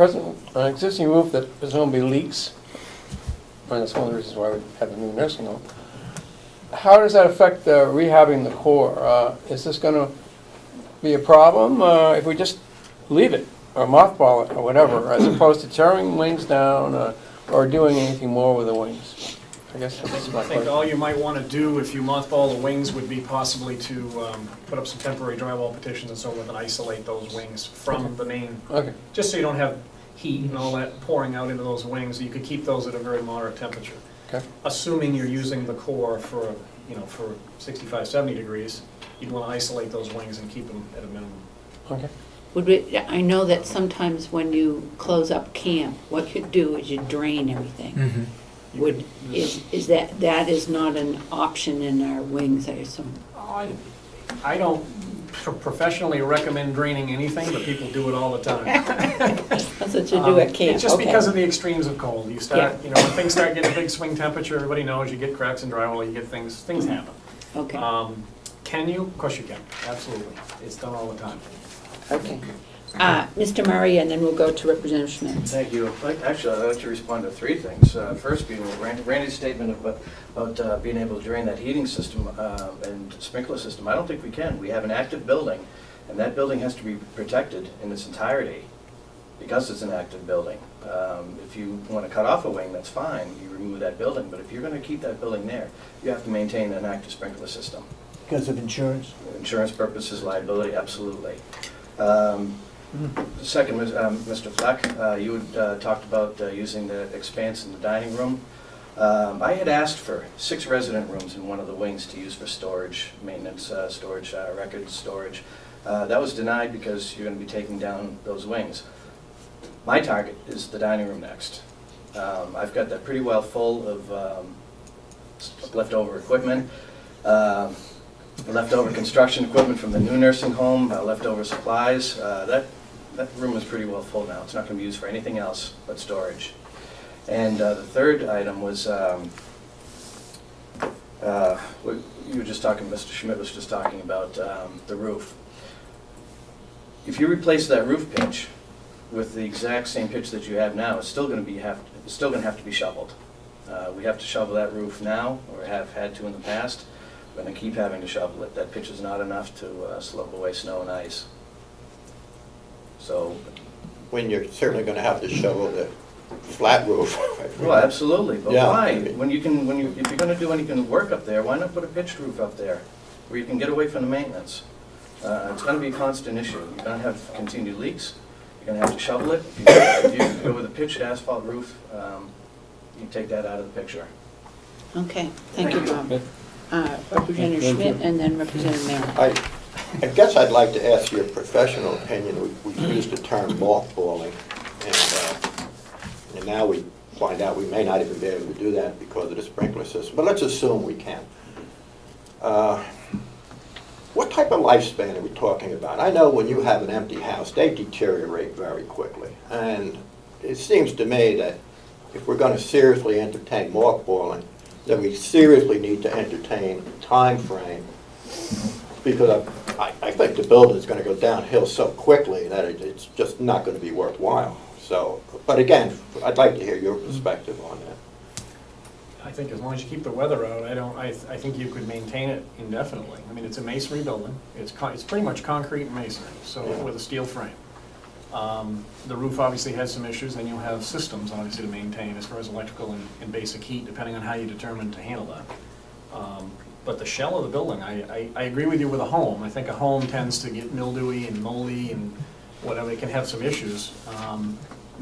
an existing roof that presumably leaks, and that's one of the reasons why we have a new nursing home. How does that affect rehabbing the core? Is this going to be a problem if we just leave it or mothball it or whatever, as opposed to tearing wings down or doing anything more with the wings? I guess that's my question. I think all you might want to do if you mothball the wings would be possibly to put up some temporary drywall partitions and so forth and isolate those wings from the main, just so you don't have heat and all that pouring out into those wings. You could keep those at a very moderate temperature. Okay. Assuming you're using the core for, for 65, 70 degrees, you'd want to isolate those wings and keep them at a minimum. Okay. I know that sometimes when you close up camp, what you do is you drain everything. Mm-hmm. Is that is not an option in our wings, I assume? I don't professionally recommend draining anything, but people do it all the time. That's what you do at camp. It's just because of the extremes of cold. You start, when things start getting a big swing temperature, everybody knows you get cracks in drywall, you get things happen. Okay. Can you? Of course you can. Absolutely. It's done all the time. Okay. Mr. Murray, and then we'll go to Representative Schmidt. Thank you. Actually, I'd like to respond to three things. First being Randy's statement about being able to drain that heating system and sprinkler system. I don't think we can. We have an active building, and that building has to be protected in its entirety because it's an active building. If you want to cut off a wing, that's fine. You remove that building. But if you're going to keep that building there, you have to maintain an active sprinkler system. Because of insurance? Insurance purposes, liability, absolutely. Second, Mr. Fleck, you had talked about using the expanse in the dining room. I had asked for 6 resident rooms in one of the wings to use for storage, maintenance, storage, records storage. That was denied because you're going to be taking down those wings. My target is the dining room next. I've got that pretty well full of leftover equipment. Leftover construction equipment from the new nursing home, leftover supplies. That room is pretty well full now. It's not going to be used for anything else but storage. And the third item was, you were just talking, Mr. Schmidt was just talking about the roof. If you replace that roof pitch with the exact same pitch that you have now, it's still going to have to be shoveled. We have to shovel that roof now, or have had to in the past. We're going to keep having to shovel it. That pitch is not enough to slope away snow and ice. So, when you're certainly going to have to shovel the flat roof. Well, absolutely. But yeah. Why? If you're going to do any kind of work up there, why not put a pitched roof up there, where you can get away from the maintenance? It's going to be a constant issue. You're going to have continued leaks. You're going to have to shovel it. If you go with a pitched asphalt roof, you take that out of the picture. Okay. Thank you, Bob. Representative Schmidt, and then Representative Mayor. I guess I'd like to ask your professional opinion. We used the term mothballing, and now we find out we may not even be able to do that because of the sprinkler system. But let's assume we can. What type of lifespan are we talking about? I know when you have an empty house, they deteriorate very quickly. And it seems to me that if we're going to seriously entertain mothballing, then we seriously need to entertain a time frame, because I think the building is going to go downhill so quickly that it's just not going to be worthwhile. So, but again, I'd like to hear your perspective on that. I think as long as you keep the weather out, I think you could maintain it indefinitely. I mean, it's a masonry building. It's pretty much concrete and masonry, so yeah. With a steel frame. The roof obviously has some issues, and you'll have systems obviously to maintain as far as electrical and basic heat, depending on how you determine to handle that. But the shell of the building, I agree with you with a home. I think a home tends to get mildewy and moldy and whatever. It can have some issues.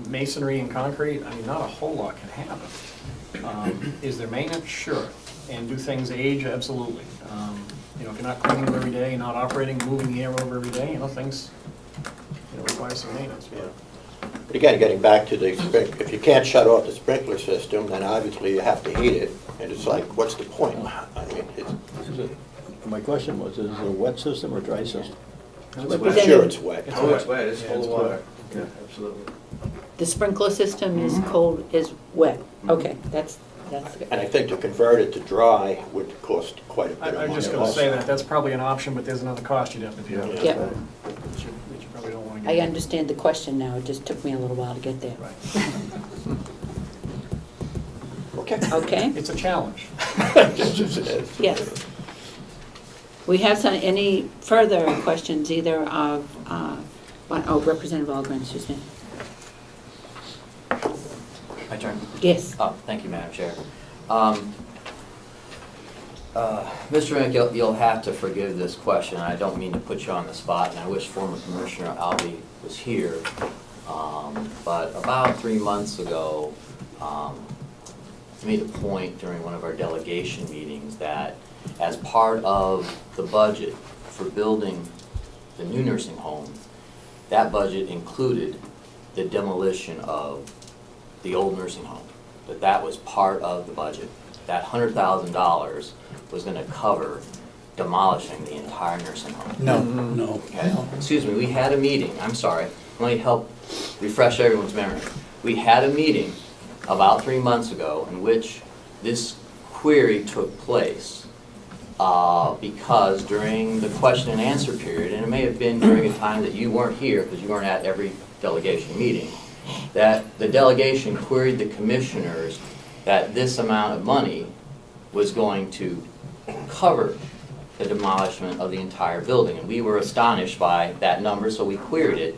Masonry and concrete, I mean, not a whole lot can happen. Is there maintenance? Sure. And do things age? Absolutely. If you're not cleaning them every day, not operating, moving the air over every day, things require some maintenance. Yeah. But again, getting back to the if you can't shut off the sprinkler system, then obviously you have to heat it, and it's like, what's the point? I mean, my question was, is it a wet system or dry system? I'm sure it's wet. It's wet. It's full of water. Yeah, absolutely. The sprinkler system is cold, is wet. Okay, that's good. And I think to convert it to dry would cost quite a bit of money. I'm just going to say that's probably an option, but there's another cost you'd have to deal with. Yeah. That you probably don't want to I understand the question now, it just took me a little while to get there. Right. Okay. Okay? It's a challenge. Yes. We have any further questions, either of, Representative Algren, excuse me. My turn? Yes. Oh, thank you, Madam Chair. Mr. Remick, you'll have to forgive this question. I don't mean to put you on the spot, and I wish former Commissioner Albee was here. But about 3 months ago, I made a point during one of our delegation meetings that as part of the budget for building the new nursing home, that budget included the demolition of the old nursing home, that was part of the budget. That $100,000 was going to cover demolishing the entire nursing home. No. Okay. Excuse me, we had a meeting, I'm sorry, let me help refresh everyone's memory. We had a meeting about 3 months ago in which this query took place because during the question and answer period, and it may have been during a time that you weren't here because you weren't at every delegation meeting, that the delegation queried the commissioners that this amount of money was going to cover the demolishment of the entire building. And we were astonished by that number, so we queried it.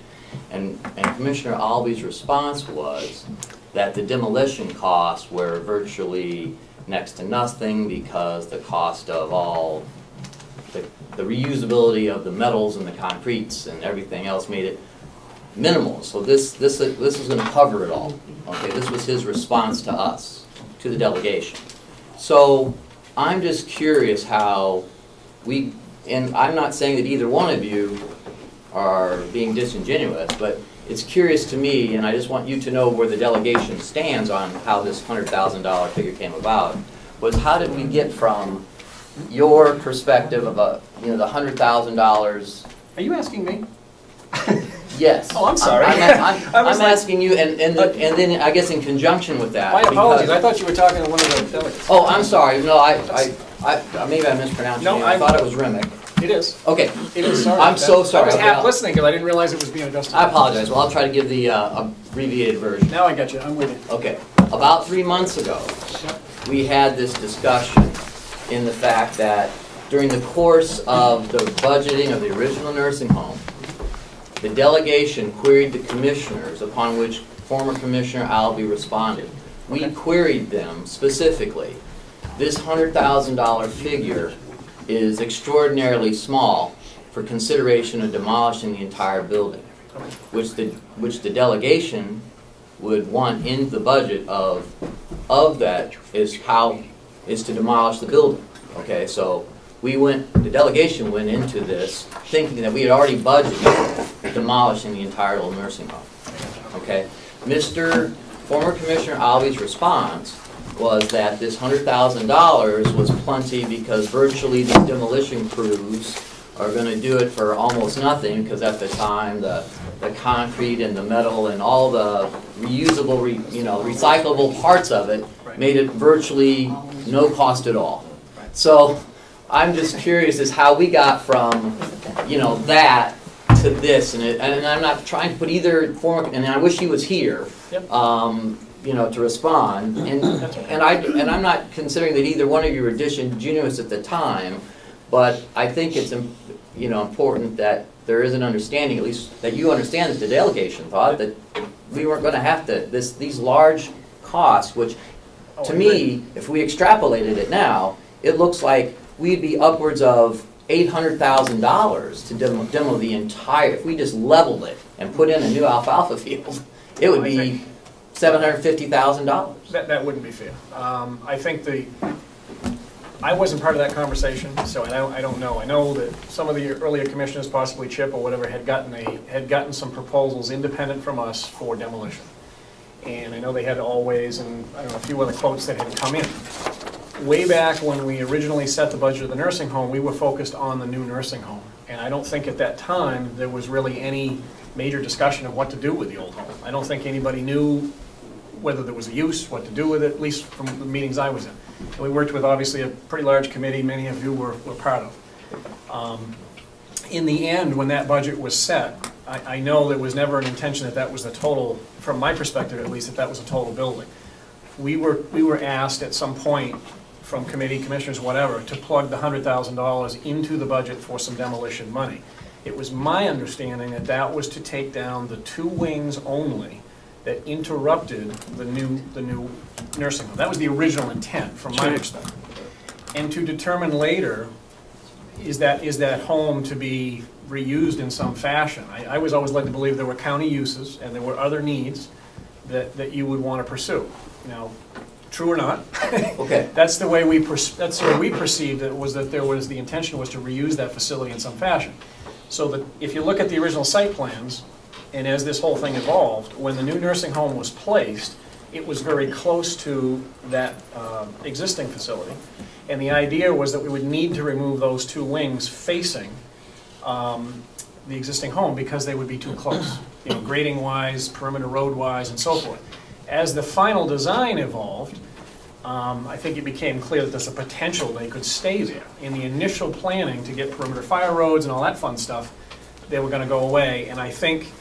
And Commissioner Albee's response was that the demolition costs were virtually next to nothing because the cost of all the reusability of the metals and the concretes and everything else made it minimal. So this was going to cover it all. Okay, this was his response to us, to the delegation. So I'm just curious how we, and I'm not saying that either one of you are being disingenuous, but it's curious to me, and I just want you to know where the delegation stands on how this $100,000 figure came about, was how did we get from your perspective of the $100,000? Are you asking me? Yes. Oh, I'm sorry. I'm asking you, and then I guess in conjunction with that. My apologies. I thought you were talking to one of the delegates. Oh, I'm sorry. No, maybe I mispronounced your name. I thought it was Remick. It is. Okay. It is. Sorry. I'm so sorry. I was half listening because I didn't realize it was being adjusted. I apologize. Well, I'll try to give the abbreviated version. Now I got you. I'm with you. Okay. About 3 months ago, we had this discussion in the fact that during the course of the budgeting of the original nursing home, the delegation queried the commissioners, upon which former Commissioner Albee responded. We queried them specifically. This $100,000 figure is extraordinarily small for consideration of demolishing the entire building, which the delegation would want in the budget of that is to demolish the building. Okay, so the delegation went into this thinking that we had already budgeted demolishing the entire old nursing home. Okay, former Commissioner Albee's response was that this $100,000 was plenty because virtually these demolition crews are going to do it for almost nothing because at the time the concrete and the metal and all the reusable, recyclable parts of it made it virtually no cost at all. So I'm just curious as how we got from that to this, and I'm not trying to put either form, and I wish he was here. Yep. To respond, and I'm not considering that either one of you were disingenuous at the time, but I think it's important that there is an understanding, at least that you understand that the delegation thought that we weren't going to have to these large costs, which to me, if we extrapolated it now, it looks like we'd be upwards of $800,000 to demo the entire. If we just leveled it and put in a new alfalfa field, it would be $750,000. That wouldn't be fair. I think I wasn't part of that conversation, so I don't know. I know that some of the earlier commissioners, possibly Chip or whatever, had gotten some proposals independent from us for demolition, and I know they had Always and I don't know a few other quotes that had come in. Way back when we originally set the budget of the nursing home, we were focused on the new nursing home, and I don't think at that time there was really any major discussion of what to do with the old home. I don't think anybody knew whether there was a use, what to do with it, at least from the meetings I was in. And we worked with obviously a pretty large committee, many of you were part of. In the end, when that budget was set, I know there was never an intention that that was the total, from my perspective at least, that that was a total building. We were asked at some point from committee, commissioners, whatever, to plug the $100,000 into the budget for some demolition money. It was my understanding that that was to take down the 2 wings only that interrupted the new nursing home. That was the original intent from my perspective. And to determine later, is that home to be reused in some fashion? I was always led to believe there were county uses and there were other needs that you would want to pursue. Now, true or not, Okay. that's the way we perceived it, was that the intention was to reuse that facility in some fashion. So that if you look at the original site plans, and as this whole thing evolved, when the new nursing home was placed, it was very close to that existing facility. And the idea was that we would need to remove those 2 wings facing the existing home because they would be too close, you know, grading-wise, perimeter road-wise, and so forth. As the final design evolved, I think it became clear that there's a potential they could stay there. In the initial planning to get perimeter fire roads and all that fun stuff, they were going to go away. And I think,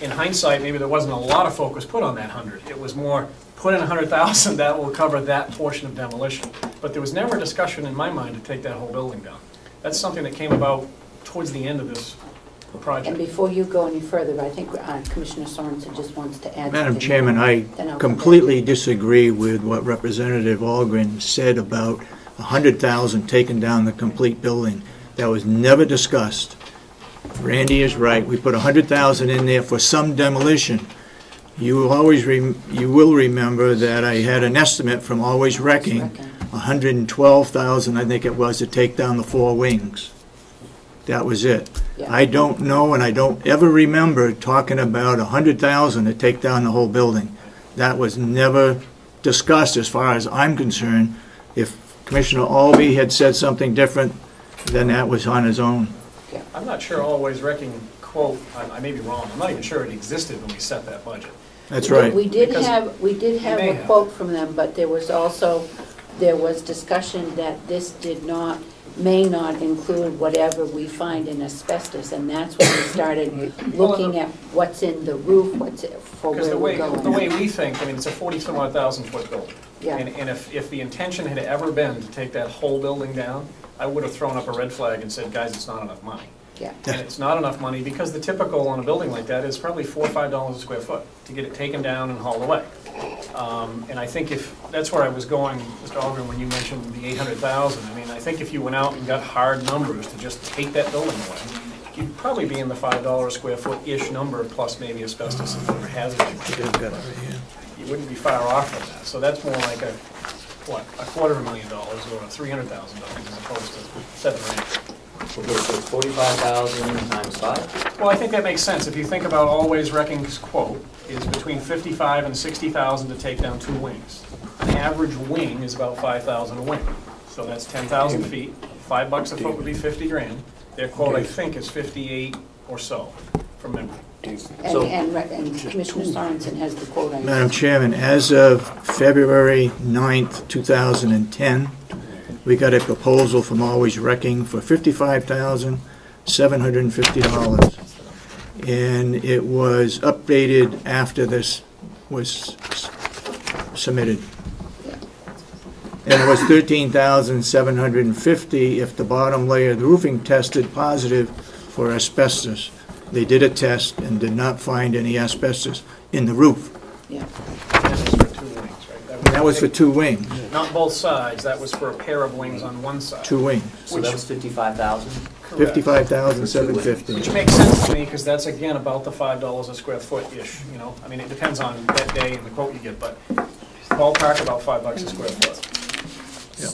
in hindsight, maybe there wasn't a lot of focus put on that 100. It was more, put in 100,000, that will cover that portion of demolition. But there was never a discussion in my mind to take that whole building down. That's something that came about towards the end of this project. And before you go any further, I think Commissioner Sorensen just wants to add Madam something. Chairman, I Then I'll completely disagree with what Representative Algren said about 100,000 taking down the complete building. That was never discussed. Randy is right. We put 100,000 in there for some demolition. You will remember that I had an estimate from Always Wrecking, 112,000, I think it was, to take down the 4 wings. That was it. Yeah. I don't know, and I don't ever remember talking about 100,000 to take down the whole building. That was never discussed as far as I'm concerned. If Commissioner Albee had said something different, then that was on his own. I'm not sure Always Wrecking quote, I may be wrong, I'm not even sure it existed when we set that budget. That's right. We did Because have may a have. quote from them, but there was discussion that this may not include whatever we find in asbestos, and that's when we started looking at what's in the roof, for Because where we're going. the way we think, I mean, it's a 40-some-odd-thousand foot building. Yeah. And if the intention had ever been to take that whole building down, I would have thrown up a red flag and said, guys, it's not enough money. Yeah. And it's not enough money because the typical on a building like that is probably $4 or $5 a square foot to get it taken down and hauled away. And I think if, that's where I was going, Mr. Algren, when you mentioned the 800,000, I mean, I think if you went out and got hard numbers to just take that building away, you'd probably be in the $5 a square foot-ish number, plus maybe asbestos and other hazards. You wouldn't be far off from that. So that's more like a $250,000 or $300,000 as opposed to 7 or 8. Okay, so it's 45,000 times 5? Well, I think that makes sense. If you think about Always Wrecking's quote, is between 55 and 60,000 to take down 2 wings. An average wing is about 5,000 a wing. So that's 10,000 feet. $5 a foot would be 50 grand. Their quote, I think, is 58 or so, from memory. And Commissioner Sorensen has the quote. Madam Chairman, as of February 9th, 2010, we got a proposal from Always Wrecking for $55,750. And it was updated after this was submitted. And it was $13,750 if the bottom layer of the roofing tested positive for asbestos. They did a test and did not find any asbestos in the roof. Yeah. That was for 2 wings, right? That was for 2 wings. Not both sides. That was for a pair of wings on one side. 2 wings. So that was 55,000? Correct. $55,750. Which makes sense to me, because that's, again, about the $5 a square foot-ish, you know? I mean, it depends on that day and the quote you get, but ballpark about $5 a square foot. Yeah.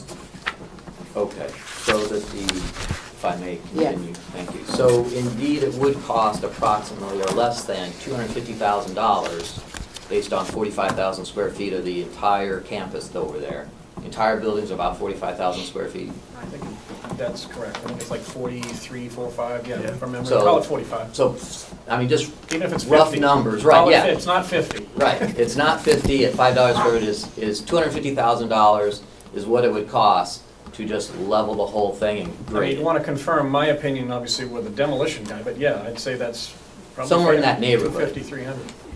Okay, so that if I may Yeah. continue, thank you. So indeed, it would cost approximately or less than $250,000 based on 45,000 square feet of the entire campus over there. The entire building's about 45,000 square feet. I think that's correct. I think it's like 43, 45, yeah, Yeah. from memory. So- Call it 45. So, I mean, just Even if it's 50. rough numbers, Call right, it yeah. It's not 50. Right, it's not 50 at $5 square foot, is $250,000 is what it would cost to just level the whole thing and I mean, grade you it. want to confirm my opinion, obviously, with the demolition guy, but yeah, I'd say that's somewhere in that neighborhood. 250, 300.